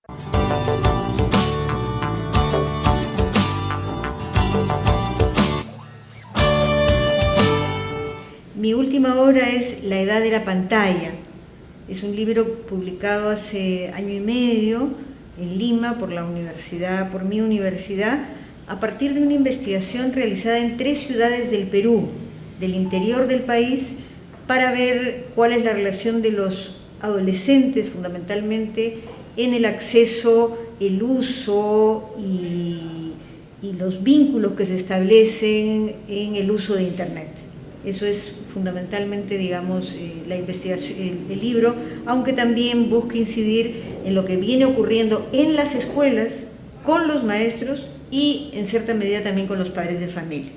Mi última obra es La edad de la pantalla. Es un libro publicado hace año y medio en Lima por mi universidad, a partir de una investigación realizada en 3 ciudades del Perú, del interior del país, para ver cuál es la relación de los adolescentes, fundamentalmente, en el acceso, el uso y los vínculos que se establecen en el uso de Internet. Eso es fundamentalmente, digamos, la investigación, el libro, aunque también busca incidir en lo que viene ocurriendo en las escuelas, con los maestros y, en cierta medida, también con los padres de familia.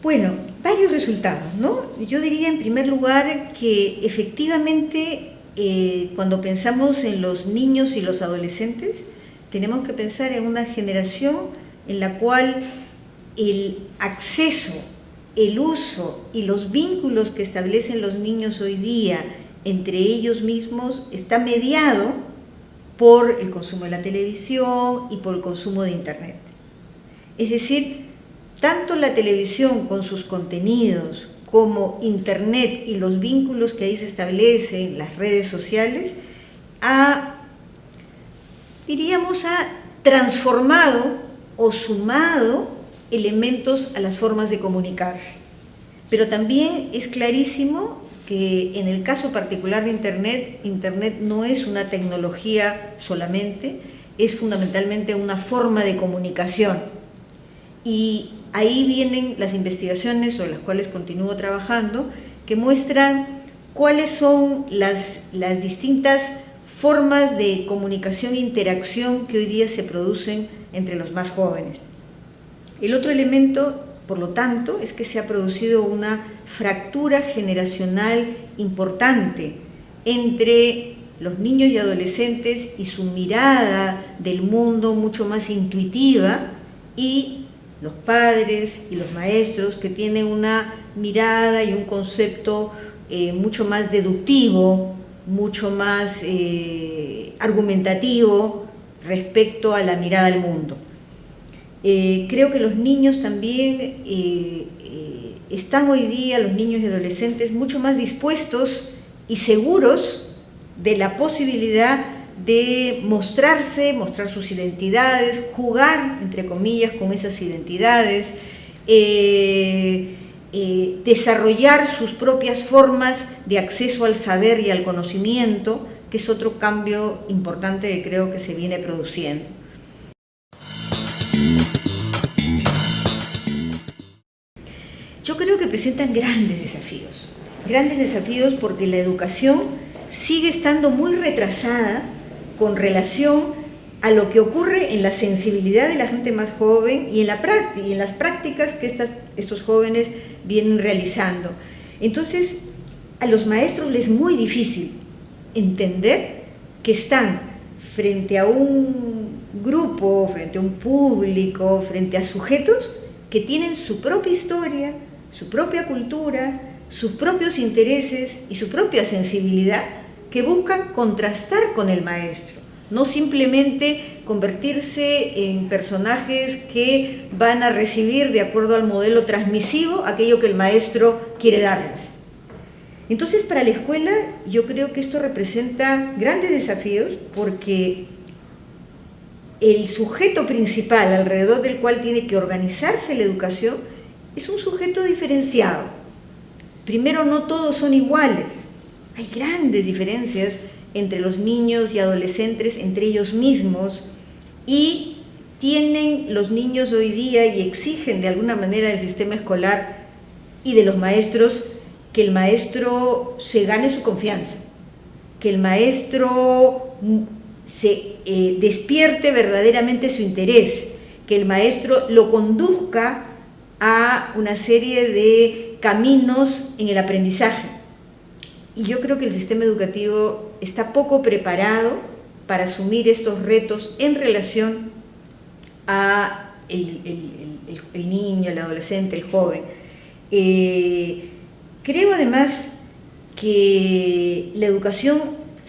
Bueno, varios resultados, ¿no? Yo diría, en primer lugar, que efectivamente, cuando pensamos en los niños y los adolescentes, tenemos que pensar en una generación en la cual el acceso, el uso y los vínculos que establecen los niños hoy día entre ellos mismos está mediado por el consumo de la televisión y por el consumo de Internet. Es decir, tanto la televisión con sus contenidos como Internet y los vínculos que ahí se establecen, las redes sociales, ha transformado o sumado elementos a las formas de comunicarse. Pero también es clarísimo que en el caso particular de Internet no es una tecnología solamente, es fundamentalmente una forma de comunicación. Y ahí vienen las investigaciones sobre las cuales continúo trabajando, que muestran cuáles son las distintas formas de comunicación e interacción que hoy día se producen entre los más jóvenes. El otro elemento, por lo tanto, es que se ha producido una fractura generacional importante entre los niños y adolescentes y su mirada del mundo mucho más intuitiva, y los padres y los maestros, que tienen una mirada y un concepto mucho más deductivo, mucho más argumentativo respecto a la mirada al mundo. Creo que los niños también están hoy día, los niños y adolescentes, mucho más dispuestos y seguros de la posibilidad de mostrarse, mostrar sus identidades, jugar, entre comillas, con esas identidades, desarrollar sus propias formas de acceso al saber y al conocimiento, que es otro cambio importante que creo que se viene produciendo. Yo creo que presentan grandes desafíos porque la educación sigue estando muy retrasada con relación a lo que ocurre en la sensibilidad de la gente más joven y en las prácticas que estos jóvenes vienen realizando. Entonces, a los maestros les es muy difícil entender que están frente a un grupo, frente a un público, frente a sujetos que tienen su propia historia, su propia cultura, sus propios intereses y su propia sensibilidad, que buscan contrastar con el maestro, no simplemente convertirse en personajes que van a recibir, de acuerdo al modelo transmisivo, aquello que el maestro quiere darles. Entonces, para la escuela, yo creo que esto representa grandes desafíos, porque el sujeto principal alrededor del cual tiene que organizarse la educación es un sujeto diferenciado. Primero, no todos son iguales. Hay grandes diferencias entre los niños y adolescentes, entre ellos mismos, y tienen los niños hoy día y exigen de alguna manera del sistema escolar y de los maestros que el maestro se gane su confianza, que el maestro se despierte verdaderamente su interés, que el maestro lo conduzca a una serie de caminos en el aprendizaje. Y yo creo que el sistema educativo está poco preparado para asumir estos retos en relación a el niño, el adolescente, el joven. Creo además que la educación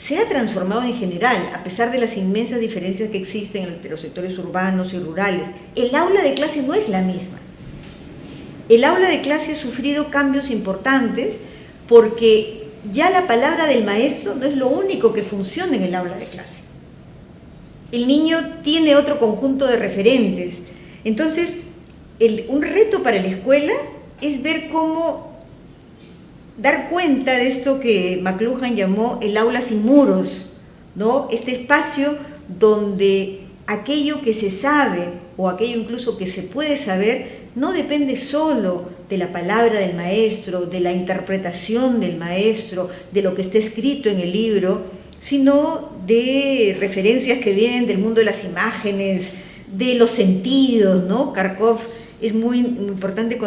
se ha transformado en general, a pesar de las inmensas diferencias que existen entre los sectores urbanos y rurales. El aula de clase no es la misma. El aula de clase ha sufrido cambios importantes porque ya la palabra del maestro no es lo único que funciona en el aula de clase. El niño tiene otro conjunto de referentes. Entonces, un reto para la escuela es ver cómo dar cuenta de esto que McLuhan llamó el aula sin muros, ¿no? Este espacio donde aquello que se sabe o aquello incluso que se puede saber no depende solo de la palabra del maestro, de la interpretación del maestro, de lo que está escrito en el libro, sino de referencias que vienen del mundo de las imágenes, de los sentidos, ¿no? Kharkov es muy importante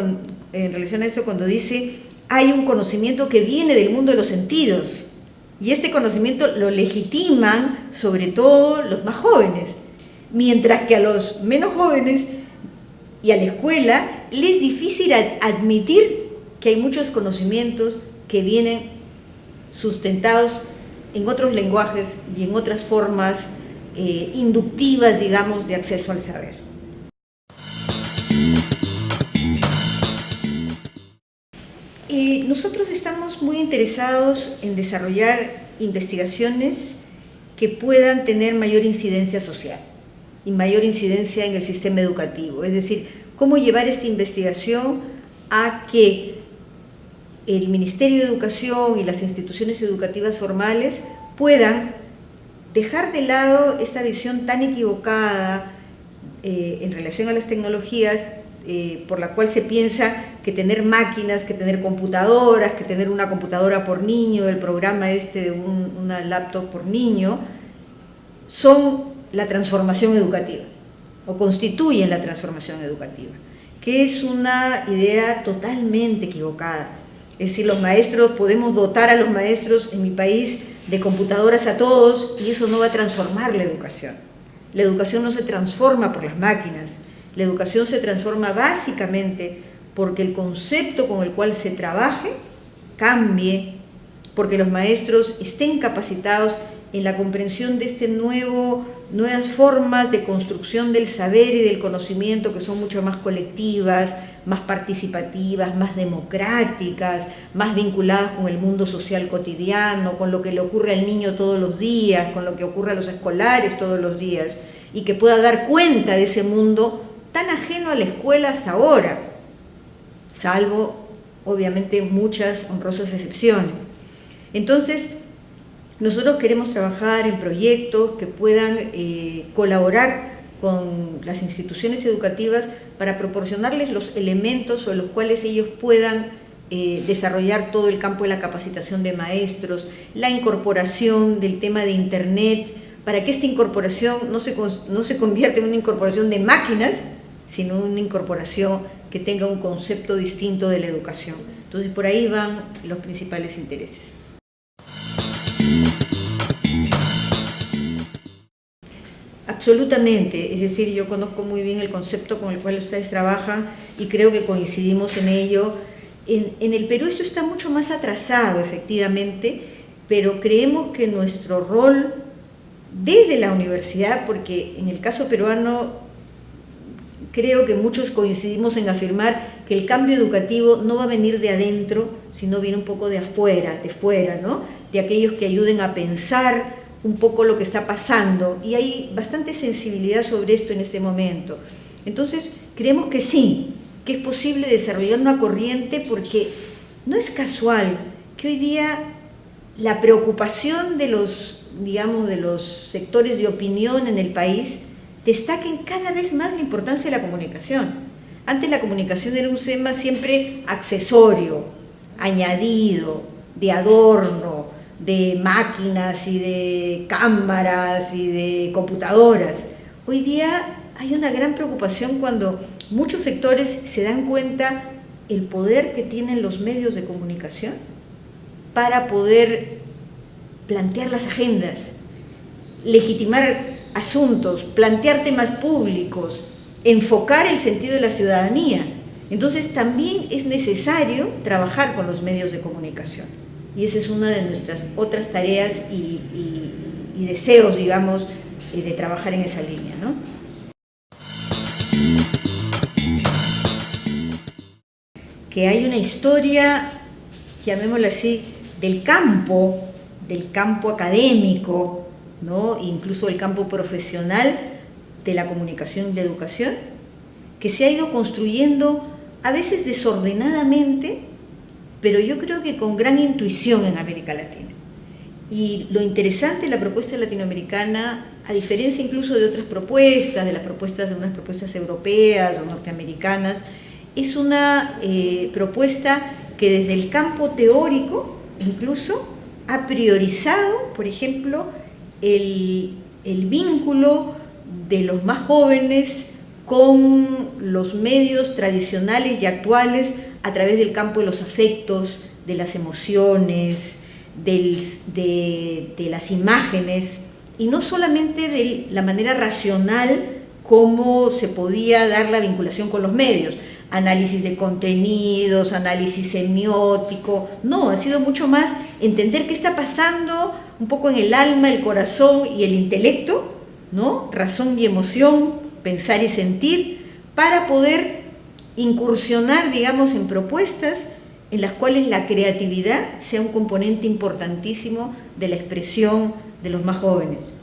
en relación a esto cuando dice: hay un conocimiento que viene del mundo de los sentidos, y este conocimiento lo legitiman sobre todo los más jóvenes, mientras que a los menos jóvenes y a la escuela les es difícil admitir que hay muchos conocimientos que vienen sustentados en otros lenguajes y en otras formas inductivas, digamos, de acceso al saber. Nosotros estamos muy interesados en desarrollar investigaciones que puedan tener mayor incidencia social y mayor incidencia en el sistema educativo, es decir, cómo llevar esta investigación a que el Ministerio de Educación y las instituciones educativas formales puedan dejar de lado esta visión tan equivocada en relación a las tecnologías, por la cual se piensa que tener máquinas, que tener computadoras, que tener una computadora por niño, el programa de una laptop por niño, son la transformación educativa o constituyen la transformación educativa, que es una idea totalmente equivocada. Es decir, los maestros, podemos dotar a los maestros en mi país de computadoras a todos y eso no va a transformar la educación. La educación no se transforma por las máquinas, la educación se transforma básicamente porque el concepto con el cual se trabaje cambie, porque los maestros estén capacitados en la comprensión de nuevas formas de construcción del saber y del conocimiento que son mucho más colectivas, más participativas, más democráticas, más vinculadas con el mundo social cotidiano, con lo que le ocurre al niño todos los días, con lo que ocurre a los escolares todos los días, y que pueda dar cuenta de ese mundo tan ajeno a la escuela hasta ahora, salvo obviamente muchas honrosas excepciones. Entonces, nosotros queremos trabajar en proyectos que puedan colaborar con las instituciones educativas para proporcionarles los elementos sobre los cuales ellos puedan desarrollar todo el campo de la capacitación de maestros, la incorporación del tema de Internet, para que esta incorporación no se convierta en una incorporación de máquinas, sino una incorporación que tenga un concepto distinto de la educación. Entonces, por ahí van los principales intereses. Absolutamente, es decir, yo conozco muy bien el concepto con el cual ustedes trabajan y creo que coincidimos en ello. En el Perú esto está mucho más atrasado, efectivamente, pero creemos que nuestro rol desde la universidad, porque en el caso peruano creo que muchos coincidimos en afirmar que el cambio educativo no va a venir de adentro, sino viene un poco de afuera, de fuera, ¿no? De aquellos que ayuden a pensar un poco lo que está pasando, y hay bastante sensibilidad sobre esto en este momento. Entonces, creemos que sí, que es posible desarrollar una corriente, porque no es casual que hoy día la preocupación de los, digamos, de los sectores de opinión en el país destaquen cada vez más la importancia de la comunicación. Antes la comunicación era un tema siempre accesorio, añadido, de adorno, de máquinas y de cámaras y de computadoras. Hoy día hay una gran preocupación cuando muchos sectores se dan cuenta el poder que tienen los medios de comunicación para poder plantear las agendas, legitimar asuntos, plantear temas públicos, enfocar el sentido de la ciudadanía. Entonces también es necesario trabajar con los medios de comunicación. y esa es una de nuestras otras tareas y deseos, digamos, de trabajar en esa línea, ¿no? Que hay una historia, llamémosla así, del campo académico, ¿no? Incluso del campo profesional de la comunicación y la educación, que se ha ido construyendo a veces desordenadamente, pero yo creo que con gran intuición en América Latina. Y lo interesante de la propuesta latinoamericana, a diferencia incluso de otras propuestas, de unas propuestas europeas o norteamericanas, es una propuesta que desde el campo teórico incluso ha priorizado, por ejemplo, el vínculo de los más jóvenes con los medios tradicionales y actuales a través del campo de los afectos, de las emociones, de las imágenes, y no solamente de la manera racional como se podía dar la vinculación con los medios, análisis de contenidos, análisis semiótico, no, ha sido mucho más entender qué está pasando un poco en el alma, el corazón y el intelecto, ¿no? Razón y emoción, pensar y sentir, para poder incursionar, digamos, en propuestas en las cuales la creatividad sea un componente importantísimo de la expresión de los más jóvenes.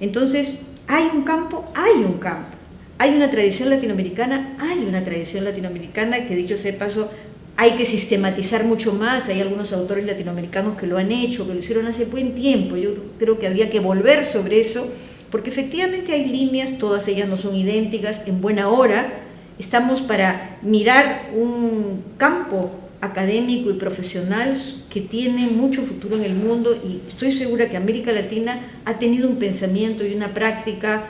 Entonces, hay un campo, hay una tradición latinoamericana, que, dicho sea de paso, hay que sistematizar mucho más. Hay algunos autores latinoamericanos que lo han hecho, que lo hicieron hace buen tiempo. Yo creo que había que volver sobre eso, porque efectivamente hay líneas, todas ellas no son idénticas, en buena hora. Estamos para mirar un campo académico y profesional que tiene mucho futuro en el mundo, y estoy segura que América Latina ha tenido un pensamiento y una práctica,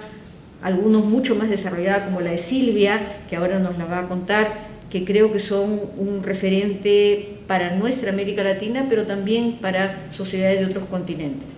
algunos mucho más desarrollada, como la de Silvia, que ahora nos la va a contar, que creo que son un referente para nuestra América Latina, pero también para sociedades de otros continentes.